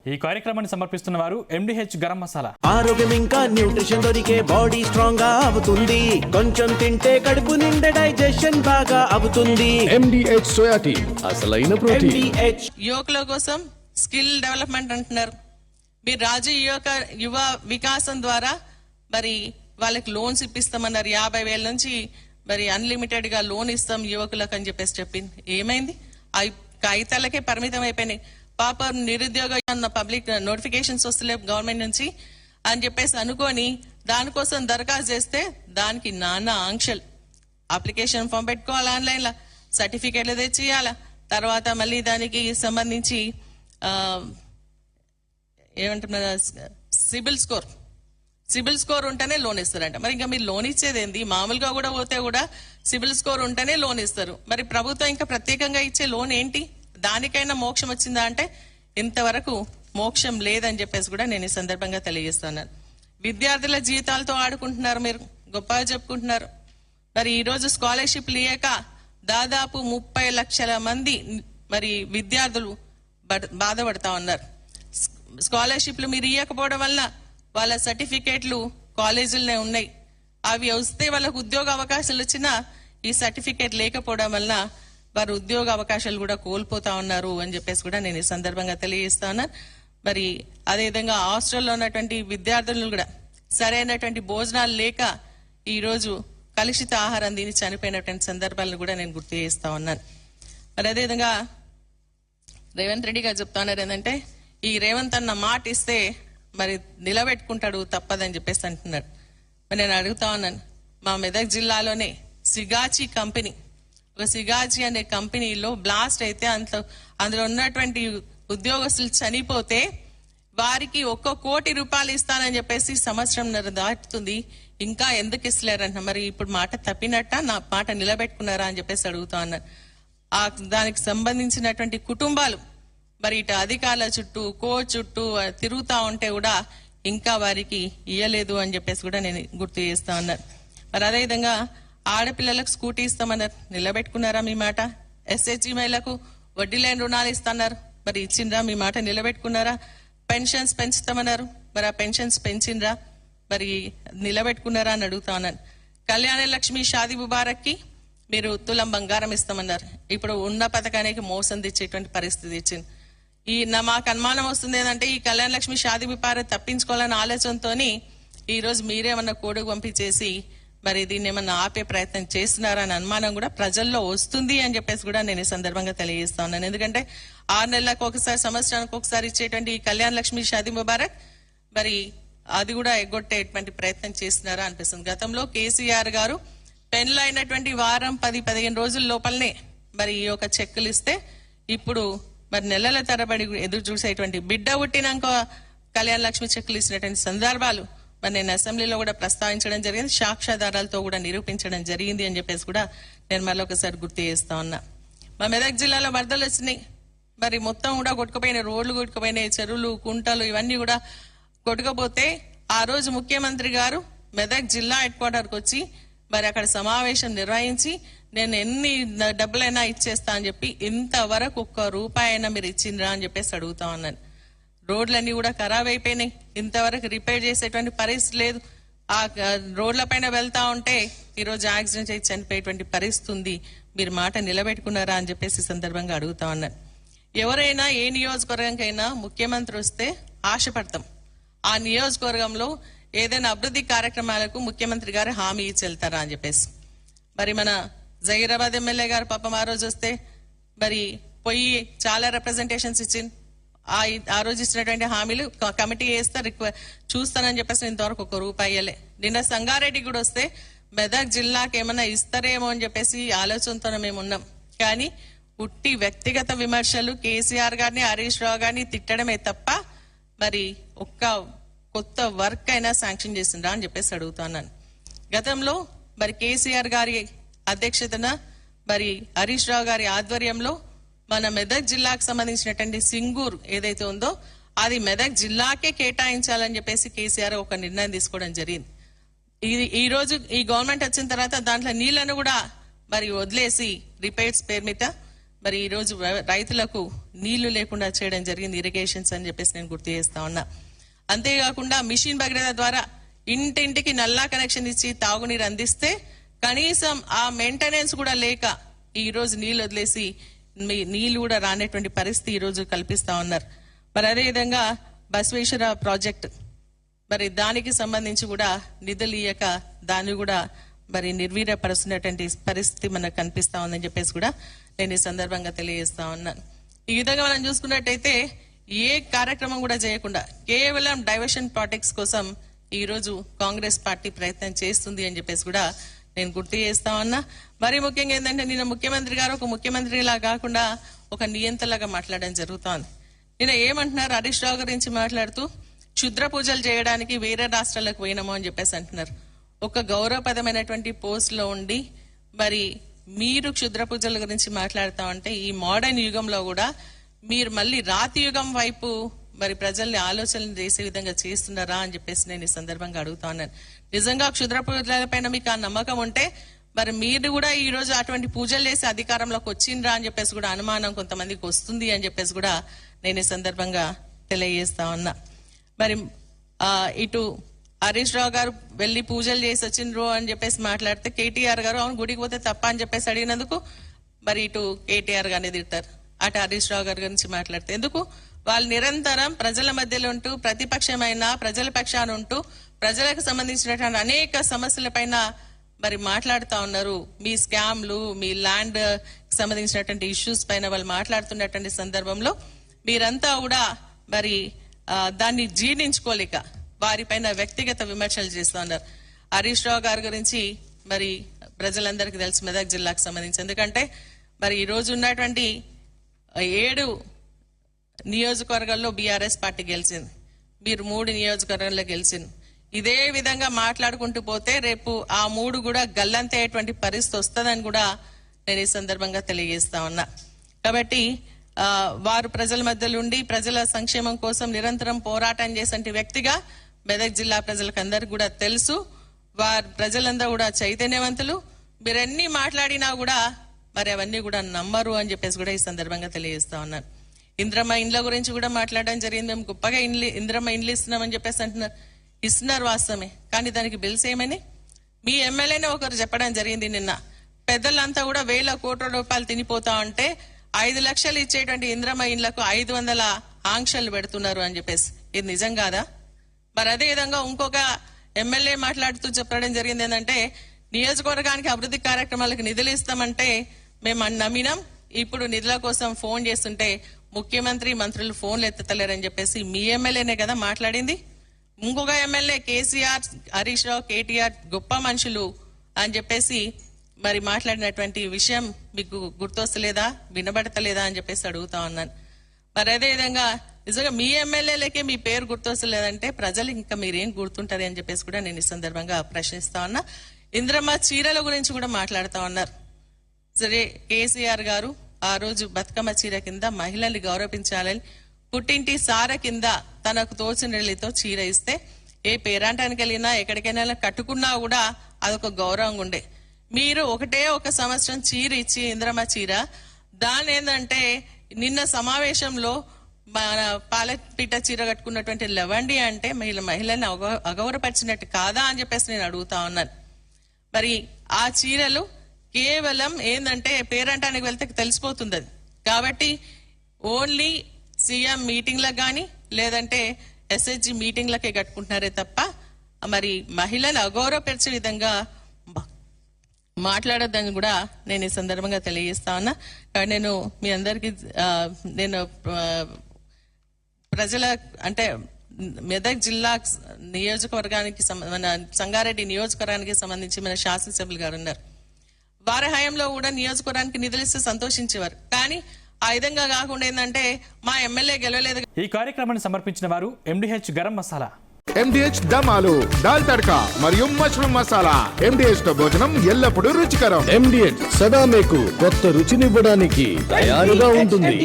ఈ కార్యక్రమాన్ని సమర్పిస్తున్న వారు MDH గరం మసాలా. ఆరోగ్యం ఇంకా న్యూట్రిషన్ దొరికే బాడీ స్ట్రాంగ్ గా అవుతుంది. కొంచెం తింటే కడుపు నిండా డైజెషన్ బాగా అవుతుంది. MDH సోయా టీ అసలైన ప్రోటీన్. MDH యువకుల కోసం స్కిల్ డెవలప్మెంట్ అంటున్నారు. మీరు రాజీవ్ యువ వికాసం ద్వారా మరి వాళ్ళకి లోన్స్ ఇప్పిస్తామన్నారు. 50,000 నుంచి మరి అన్లిమిటెడ్ గా లోన్ ఇస్తాం యువకులకు అని చెప్పింది. ఏమైంది? అవి కాగితాలకే పరిమితం అయిపోయినాయి. పాప నిరుద్యోగ పబ్లిక్ నోటిఫికేషన్స్ వస్తలేవు గవర్నమెంట్ నుంచి అని చెప్పేసి అనుకొని దానికోసం దరఖాస్తు చేస్తే దానికి నానా ఆంక్షలు. అప్లికేషన్ ఫామ్ పెట్టుకోవాలి, ఆన్లైన్ లో సర్టిఫికేట్లు తెచ్చియాల, తర్వాత మళ్ళీ దానికి సంబంధించి ఏమంటున్నారు సిబిల్ స్కోర్ ఉంటేనే లోన్ ఇస్తారంట. మరి ఇంకా మీరు లోన్ ఇచ్చేది ఏంది? మామూలుగా కూడా పోతే కూడా సిబిల్ స్కోర్ ఉంటేనే లోన్ ఇస్తారు. మరి ప్రభుత్వం ఇంకా ప్రత్యేకంగా ఇచ్చే లోన్ ఏంటి? దానికైనా మోక్షం వచ్చిందా అంటే ఇంతవరకు మోక్షం లేదని చెప్పేసి కూడా నేను ఈ సందర్భంగా తెలియజేస్తున్నాను. విద్యార్థుల జీవితాలతో ఆడుకుంటున్నారు, మీరు గొప్పగా చెప్పుకుంటున్నారు. మరి ఈ రోజు స్కాలర్షిప్ లేక దాదాపు 30 లక్షల మంది మరి విద్యార్థులు బాధపడతా ఉన్నారు. స్కాలర్షిప్లు మీరు ఇవ్వకపోవడం వల్ల వాళ్ళ సర్టిఫికేట్లు కాలేజీలనే ఉన్నాయి. అవి వస్తే వాళ్ళకు ఉద్యోగ అవకాశాలు వచ్చినా ఈ సర్టిఫికేట్ లేకపోవడం వల్ల వారు ఉద్యోగ అవకాశాలు కూడా కోల్పోతా ఉన్నారు అని చెప్పేసి కూడా నేను ఈ సందర్భంగా తెలియజేస్తా ఉన్నాను. మరి అదేవిధంగా హాస్టల్లో ఉన్నటువంటి విద్యార్థులను కూడా సరైనటువంటి భోజనాలు లేక ఈ రోజు కలుషిత ఆహారం తిని చనిపోయినటువంటి సందర్భాలను కూడా నేను గుర్తు చేస్తా ఉన్నాను. మరి అదేవిధంగా రేవంత్ రెడ్డి గారు చెప్తా ఉన్నారు ఏంటంటే, ఈ రేవంత్ అన్న మాట ఇస్తే మరి నిలబెట్టుకుంటాడు తప్పదని చెప్పేసి అంటున్నాడు. మరి నేను అడుగుతా ఉన్నాను, మా మెదక్ జిల్లాలోనే సిగాచి కంపెనీ, ఒక సిగాచి అనే కంపెనీలో బ్లాస్ట్ అయితే అందులో ఉన్నటువంటి ఉద్యోగస్తులు చనిపోతే వారికి 1 కోటి రూపాయలు ఇస్తానని చెప్పేసి సంవత్సరంన్నర దాటుతుంది, ఇంకా ఎందుకు ఇస్తలేరంట. మరి ఇప్పుడు మాట తప్పినట్ట, నా మాట నిలబెట్టుకున్నారా అని చెప్పేసి అడుగుతా ఉన్నాను. దానికి సంబంధించినటువంటి కుటుంబాలు మరి ఇటు అధికారుల చుట్టూ కోచ్ చుట్టూ తిరుగుతా ఉంటే కూడా ఇంకా వారికి ఇయ్యలేదు అని చెప్పేసి కూడా నేను గుర్తు చేస్తా ఉన్నాను. మరి అదేవిధంగా ఆడపిల్లలకు స్కూటీ ఇస్తామన్నారు, నిలబెట్టుకున్నారా మీ మాట? SHG మహిళలకు వడ్డీ లేని రుణాలు ఇస్తున్నారు, మరి ఇచ్చిండ్రా? మీ మాట నిలబెట్టుకున్నారా? పెన్షన్స్ పెంచుతామన్నారు, మరి ఆ పెన్షన్స్ పెంచిండ్రా? మరి నిలబెట్టుకున్నారా అని అడుగుతా ఉన్నాను. కళ్యాణ లక్ష్మి షాదీ ముబారక్ కి మీరు తులం బంగారం ఇస్తామన్నారు, ఇప్పుడు ఉన్న పథకానికి మోసం తెచ్చేటువంటి పరిస్థితి ఇచ్చింది. మాకు అనుమానం వస్తుంది ఏంటంటే, ఈ కళ్యాణ లక్ష్మి షాదీ ముబారక్ తప్పించుకోవాలన్న ఆలోచనతో ఈ రోజు మీరేమన్నా కోడుకు పంపించేసి మరి దీన్ని ఏమన్నా ఆపే ప్రయత్నం చేస్తున్నారా అని అనుమానం కూడా ప్రజల్లో వస్తుంది అని చెప్పేసి కూడా నేను ఈ సందర్భంగా తెలియజేస్తా ఉన్నాను. ఎందుకంటే 6 నెలలకు ఒకసారి, సంవత్సరానికి ఒకసారి ఇచ్చేటువంటి ఈ కళ్యాణ లక్ష్మి షాదీ ముబారక్ మరి అది కూడా ఎగ్గొట్టేటువంటి ప్రయత్నం చేస్తున్నారా అనిపిస్తుంది. గతంలో కేసీఆర్ గారు పెన్లో అయినటువంటి వారం 10-15 రోజుల లోపలనే మరి ఈ యొక్క చెక్కులు ఇస్తే ఇప్పుడు మరి నెలల తరబడి ఎదురు చూసేటువంటి బిడ్డ పుట్టినాక కళ్యాణ లక్ష్మి చెక్కులు ఇచ్చినటువంటి సందర్భాలు మరి నేను అసెంబ్లీలో కూడా ప్రస్తావించడం జరిగింది, సాక్ష్యాధారాలతో కూడా నిరూపించడం జరిగింది అని చెప్పేసి కూడా నేను మరొకసారి గుర్తు చేస్తా ఉన్నా. మా మెదక్ జిల్లాలో వరదలు వచ్చినాయి, మరి మొత్తం కూడా కొట్టుకుపోయినాయి, రోడ్లు కొట్టుకుపోయినాయి, చెరువులు కుంటలు ఇవన్నీ కూడా కొట్టుకపోతే ఆ రోజు ముఖ్యమంత్రి గారు మెదక్ జిల్లా హెడ్ క్వార్టర్కి వచ్చి మరి అక్కడ సమావేశం నిర్వహించి నేను ఎన్ని డబ్బులైనా ఇచ్చేస్తా అని చెప్పి ఇంతవరకు 1 రూపాయి అయినా మీరు ఇచ్చిండ్రా అని చెప్పేసి అడుగుతా ఉన్నాను. రోడ్లన్నీ కూడా ఖరాబ్ అయిపోయినాయి, ఇంతవరకు రిపేర్ చేసేటువంటి పరిస్థితి లేదు. ఆ రోడ్ల పైన వెళ్తా ఉంటే ఈరోజు యాక్సిడెంట్ అయి చనిపోయేటువంటి పరిస్థితి ఉంది. మీరు మాట నిలబెట్టుకున్నారా అని చెప్పేసి సందర్భంగా అడుగుతా ఉన్నాను. ఎవరైనా ఏ నియోజకవర్గంకైనా ముఖ్యమంత్రి వస్తే ఆశపడతాం, ఆ నియోజకవర్గంలో ఏదైనా అభివృద్ధి కార్యక్రమాలకు ముఖ్యమంత్రి గారు హామీ ఇచ్చి వెళ్తారా అని చెప్పేసి. మరి మన జహీరాబాద్ ఎమ్మెల్యే గారు పాపం ఆ రోజు వస్తే మరి పోయి చాలా రిప్రజెంటేషన్స్ ఇచ్చింది. ఆ రోజు ఇచ్చినటువంటి హామీలు కమిటీ వేస్తా చూస్తానని చెప్పేసి ఇంతవరకు 1 రూపాయి ఇయ్యలే. నిన్న సంగారెడ్డి కూడా వస్తే మెదక్ జిల్లాకి ఏమన్నా ఇస్తారేమో అని చెప్పేసి ఆలోచనతో మేము ఉన్నాం. కానీ ఉట్టి వ్యక్తిగత విమర్శలు, కేసీఆర్ గారిని హరీష్ రావు గారిని తిట్టడమే తప్ప మరి ఒక్క కొత్త వర్క్ అయినా శాంక్షన్ చేసిండ్రా అని చెప్పేసి అడుగుతున్నాను. గతంలో మరి కేసీఆర్ గారి అధ్యక్షతన మరి హరీష్ రావు గారి ఆధ్వర్యంలో మన మెదక్ జిల్లాకు సంబంధించినటువంటి సింగూర్ ఏదైతే ఉందో అది మెదక్ జిల్లాకే కేటాయించాలని చెప్పేసి కేసీఆర్ ఒక నిర్ణయం తీసుకోవడం జరిగింది. ఈ రోజు ఈ గవర్నమెంట్ వచ్చిన తర్వాత దాంట్లో నీళ్లను కూడా మరి వదిలేసి రిపేర్స్ పేరు మీద మరి ఈ రోజు రైతులకు నీళ్లు లేకుండా చేయడం జరిగింది, ఇరిగేషన్స్ అని చెప్పేసి నేను గుర్తు చేస్తా ఉన్నా. అంతేకాకుండా మిషన్ భగీరథ ద్వారా ఇంటింటికి నల్లా కనెక్షన్ ఇచ్చి తాగునీరు అందిస్తే కనీసం ఆ మెయింటెనెన్స్ కూడా లేక ఈ రోజు నీళ్లు వదిలేసి నీళ్లు కూడా రానటువంటి పరిస్థితి ఈ రోజు కల్పిస్తా ఉన్నారు. మరి అదేవిధంగా బసవేశ్వర ప్రాజెక్ట్ మరి దానికి సంబంధించి కూడా నిధులు ఇయ్యక దాన్ని కూడా మరి నిర్వీర్యపరుస్తున్నటువంటి పరిస్థితి మనకు కనిపిస్తా ఉందని చెప్పేసి కూడా నేను ఈ సందర్భంగా తెలియజేస్తా ఉన్నాను. ఈ విధంగా మనం చూసుకున్నట్టయితే ఏ కార్యక్రమం కూడా చేయకుండా కేవలం డైవర్షన్ పాలిటిక్స్ కోసం ఈ రోజు కాంగ్రెస్ పార్టీ ప్రయత్నం చేస్తుంది అని చెప్పేసి కూడా నేను గుర్తు చేస్తా ఉన్నా. మరి ముఖ్యంగా ఏంటంటే నిన్న ముఖ్యమంత్రి గారు ఒక ముఖ్యమంత్రిలా కాకుండా ఒక నియంతలాగా మాట్లాడడం జరుగుతోంది. నిన్న ఏమంటున్నారు, హరీష్ రావు గురించి మాట్లాడుతూ క్షుద్ర పూజలు చేయడానికి వేరే రాష్ట్రాలకు పోయినామో అని చెప్పేసి అంటున్నారు. ఒక గౌరవపదమైనటువంటి పోస్ట్ లో ఉండి మరి మీరు క్షుద్ర పూజల గురించి మాట్లాడుతా ఉంటే ఈ మోడర్న్ యుగంలో కూడా మీరు మళ్ళీ రాతి యుగం వైపు మరి ప్రజల్ని ఆలోచనలు చేసే విధంగా చేస్తున్నారా అని చెప్పేసి నేను ఈ సందర్భంగా అడుగుతా ఉన్నాను. నిజంగా క్షుద్ర పూజల పైన మీకు ఆ నమ్మకం ఉంటే మరి మీరు కూడా ఈ రోజు అటువంటి పూజలు చేసి అధికారంలోకి వచ్చిండ్రా అని చెప్పేసి కూడా అనుమానం కొంతమందికి వస్తుంది అని చెప్పేసి కూడా నేను ఈ సందర్భంగా తెలియజేస్తా ఉన్నా. మరి ఇటు హరీష్ రావు గారు వెళ్లి పూజలు చేసి వచ్చిండ్రు అని చెప్పేసి మాట్లాడితే కేటీఆర్ గారు అవును గుడికి పోతే తప్ప అని చెప్పేసి అడిగినందుకు మరి ఇటు కేటీఆర్ గారిని తిడతారు, అటు హరీష్ రావు గారి గురించి మాట్లాడితే ఎందుకు? వాళ్ళు నిరంతరం ప్రజల మధ్యలో ఉంటూ ప్రతిపక్షమైన ప్రజల పక్షాన ఉంటూ ప్రజలకు సంబంధించినటువంటి అనేక సమస్యలపైన మరి మాట్లాడుతా ఉన్నారు. మీ స్కామ్లు, మీ ల్యాండ్ సంబంధించినటువంటి ఇష్యూస్ పైన వాళ్ళు మాట్లాడుతున్నటువంటి సందర్భంలో మీరంతా కూడా మరి దాన్ని జీర్ణించుకోలేక వారిపైన వ్యక్తిగత విమర్శలు చేస్తూ ఉన్నారు. హరీష్ రావు గారి గురించి మరి ప్రజలందరికీ తెలుసు, మెదక్ జిల్లాకు సంబంధించి. ఎందుకంటే మరి ఈ రోజు ఉన్నటువంటి 7 నియోజకవర్గాల్లో బీఆర్ఎస్ పార్టీ గెలిచింది, మీరు 3 నియోజకవర్గాల్లో గెలిచింది. ఇదే విధంగా మాట్లాడుకుంటూ పోతే రేపు ఆ 3 కూడా గల్లంతయ్యేటువంటి పరిస్థితి వస్తుందని కూడా నేను ఈ సందర్భంగా తెలియజేస్తా ఉన్నా. కాబట్టి వారు ప్రజల మధ్యలో ఉండి ప్రజల సంక్షేమం కోసం నిరంతరం పోరాటం చేసే వ్యక్తిగా మెదక్ జిల్లా ప్రజలకు అందరికి కూడా తెలుసు. వారు ప్రజలందరూ కూడా చైతన్యవంతులు. మీరన్నీ మాట్లాడినా కూడా మరి అవన్నీ కూడా నమ్మరు అని చెప్పేసి కూడా ఈ సందర్భంగా తెలియజేస్తా ఉన్నాను. ఇంద్రమ్మ ఇండ్ల గురించి కూడా మాట్లాడడం జరిగింది. మేము గొప్పగా ఇంద్రమ్మ ఇండ్లు ఇస్తున్నామని చెప్పేసి అంటున్నారు. ఇస్తున్నారు వాస్తవమే, కానీ దానికి బిల్స్ ఏమని మీ ఎమ్మెల్యేనే ఒకరు చెప్పడం జరిగింది నిన్న. పెద్దలంతా కూడా 1000 కోట్ల రూపాయలు తినిపోతా ఉంటే 5 లక్షలు ఇచ్చేటువంటి ఇంద్రమ్మ ఇండ్లకు 500 ఆంక్షలు పెడుతున్నారు అని చెప్పేసి. ఇది నిజం కాదా? మరి అదే విధంగా ఇంకొక ఎమ్మెల్యే మాట్లాడుతూ చెప్పడం జరిగింది ఏంటంటే నియోజకవర్గానికి అభివృద్ధి కార్యక్రమాలకు నిధులు ఇస్తామంటే మేము నమ్మినాం, ఇప్పుడు నిధుల కోసం ఫోన్ చేస్తుంటే ముఖ్యమంత్రి మంత్రులు ఫోన్లు ఎత్తలేరని చెప్పేసి మీ ఎమ్మెల్యేనే కదా మాట్లాడింది. ఇంకొక ఎమ్మెల్యే కేసీఆర్, హరీష్ రావు, కేటీఆర్ గొప్ప మనుషులు అని చెప్పేసి మరి మాట్లాడినటువంటి విషయం మీకు గుర్తొస్తలేదా, వినబడతలేదా అని చెప్పేసి అడుగుతా ఉన్నాను. మరి అదే విధంగా నిజంగా మీ ఎమ్మెల్యేలకే మీ పేరు గుర్తొస్తలేదంటే ప్రజలు ఇంకా మీరేం గుర్తుంటారు అని చెప్పేసి కూడా నేను ఈ సందర్భంగా ప్రశ్నిస్తా ఉన్నా. ఇంద్రమ్మ చీరల గురించి కూడా మాట్లాడుతా ఉన్నారు. సరే, కేసీఆర్ గారు ఆ రోజు బతుకమ్మ చీర కింద మహిళల్ని గౌరవించాలని పుట్టింటి సార కింద తనకు తోచినతో చీర ఇస్తే ఏ పేరాంటానికి వెళ్ళినా ఎక్కడికైనా కట్టుకున్నా కూడా అదొక గౌరవంగా ఉండే. మీరు ఒకటే ఒక సంవత్సరం చీర ఇచ్చి ఇంద్రమ్మ చీర దాని ఏంటంటే నిన్న సమావేశంలో మన పాలపీట చీర కట్టుకున్నటువంటి లవండి అంటే మహిళల్ని అగౌరవపరిచినట్టు కాదా అని చెప్పేసి నేను అడుగుతా ఉన్నాను. మరి ఆ చీరలు కేవలం ఏంటంటే పేరంటానికి వెళ్తే తెలిసిపోతుంది అది. కాబట్టి ఓన్లీ సీఎం మీటింగ్లకు కానీ లేదంటే ఎస్హెచ్జి మీటింగ్లకే కట్టుకుంటున్నారే తప్ప మరి మహిళలు అగౌరవపరిచే విధంగా మాట్లాడొద్దని కూడా నేను ఈ సందర్భంగా తెలియజేస్తా ఉన్నా. నేను మీ అందరికి నేను ప్రజల అంటే మెదక్ జిల్లా నియోజకవర్గానికి మన సంగారెడ్డి నియోజకవర్గానికి సంబంధించి మన శాసనసభ్యులు గారు ఉన్నారు. వారి హయాంలో కూడా నియోజకవర్గానికి నిధులు ఇస్తే సంతోషించేవారు. కానీ ఆ విధంగా కాకుండా ఏంటంటే మా ఎమ్మెల్యే గెలవలేదు. ఈ కార్యక్రమాన్ని సమర్పించిన వారు ఎండిహెచ్ గరం మసాలా, ఎండిహెచ్ దమ్ ఆలు, దాల్ తడకా మరియు మష్రూమ్ మసాలా. ఎండిహెచ్ తో భోజనం ఎల్లప్పుడూ రుచికరం. ఎండిహెచ్ సదా మీకు కొత్త రుచినివ్వడానికి తయారుగా ఉంటుంది.